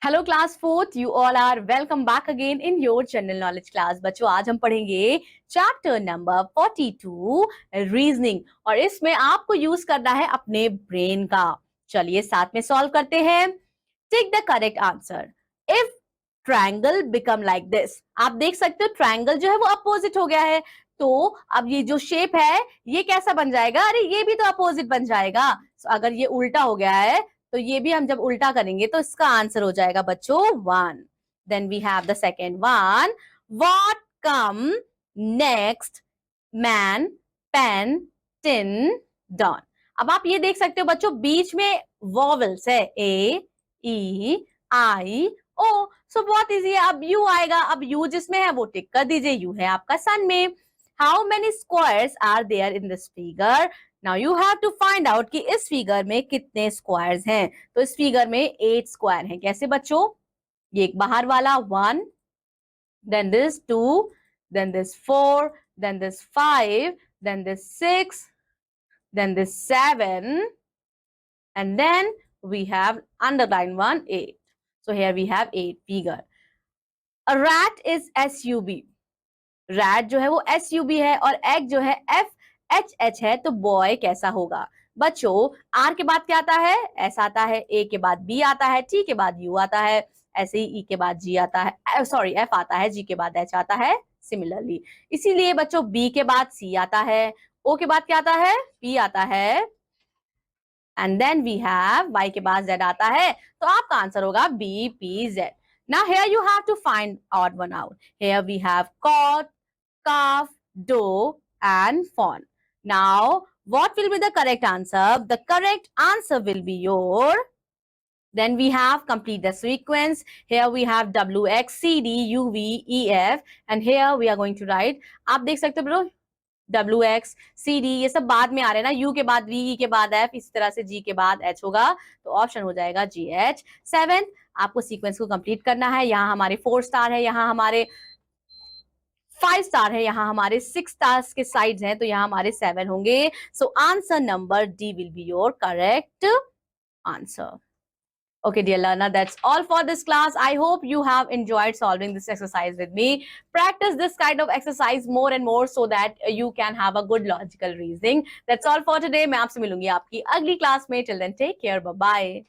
Hello class fourth, you all are welcome back again in your general knowledge class. बच्चों, आज हम पढ़ेंगे chapter number 42 reasoning, और इसमें आपको यूज करना है अपने ब्रेन का। चलिए साथ में सॉल्व करते हैं। Take the correct answer. If triangle become like this, आप देख सकते हो ट्रायंगल जो है वो अपोजिट हो गया है। तो अब ये जो शेप है ये कैसा बन जाएगा? अरे ये भी तो अपोजिट बन जाएगा। अगर ये उल्टा हो गया है तो ये भी हम जब उल्टा करेंगे तो इसका आंसर हो जाएगा बच्चों 1। Then we have the second one. What come next? Man, pen, tin, don. अब आप ये देख सकते हो बच्चों, बीच में वॉवल्स है, ए, ई, आई, ओ। सो बहुत इजी है। अब यू आएगा। अब यू जिसमें है वो टिक कर दीजिए, यू है आपका सन में। How many squares are there in this figure? Now you have to find out कि इस फिगर में कितने स्क्वायर्स हैं। तो इस फिगर में 8 स्क्वायर हैं। कैसे बच्चों? ये एक बाहर वाला 1, then this 2, then this 4, then this 5, then this 6, then this 7, and then we have underline one 8. So here we have 8 figure. A rat is SUB. Rat जो है वो SUB है, और एग जो है FHH है। तो बॉय कैसा होगा बच्चों? आर के बाद क्या आता है? एस आता है, ए के बाद बी आता है, टी के बाद यू आता है, ऐसे ही ई के बाद जी आता है, सॉरी एफ आता है, जी के बाद एच आता है, सिमिलरली। इसीलिए बच्चों बी के बाद सी आता है, ओ के बाद क्या आता है? पी आता है, and then we have Y के बाद जेड आता है। तो आपका आंसर होगा B P Z. Now here you have to find odd one out. Here we have cot, calf, doe, and fawn. Now, what will be the correct answer? The correct answer will be your. Then we have complete the sequence. Here we have W, X, C, D, U, V, E, F, and here we are going to write. आप देख सकते हो bro, W X C D ये सब बाद में आ रहे हैं ना, यू के बाद वी, ई के बाद एफ, इस तरह से जी के बाद एच होगा। तो ऑप्शन हो जाएगा जी एच। 7 आपको सीक्वेंस को कंप्लीट करना है। यहाँ हमारे 4 स्टार है, यहाँ हमारे 5 स्टार है, यहाँ हमारे 6 स्टार्स के साइड्स हैं, तो यहाँ हमारे 7 होंगे। So answer number D will be your correct answer. Okay, dear learner, that's all for this class. I hope you have enjoyed solving this exercise with me. Practice this kind of exercise more and more so that you can have a good logical reasoning. That's all for today. मैं आपसे मिलूंगी आपकी अगली class में. Till then, take care. Bye bye.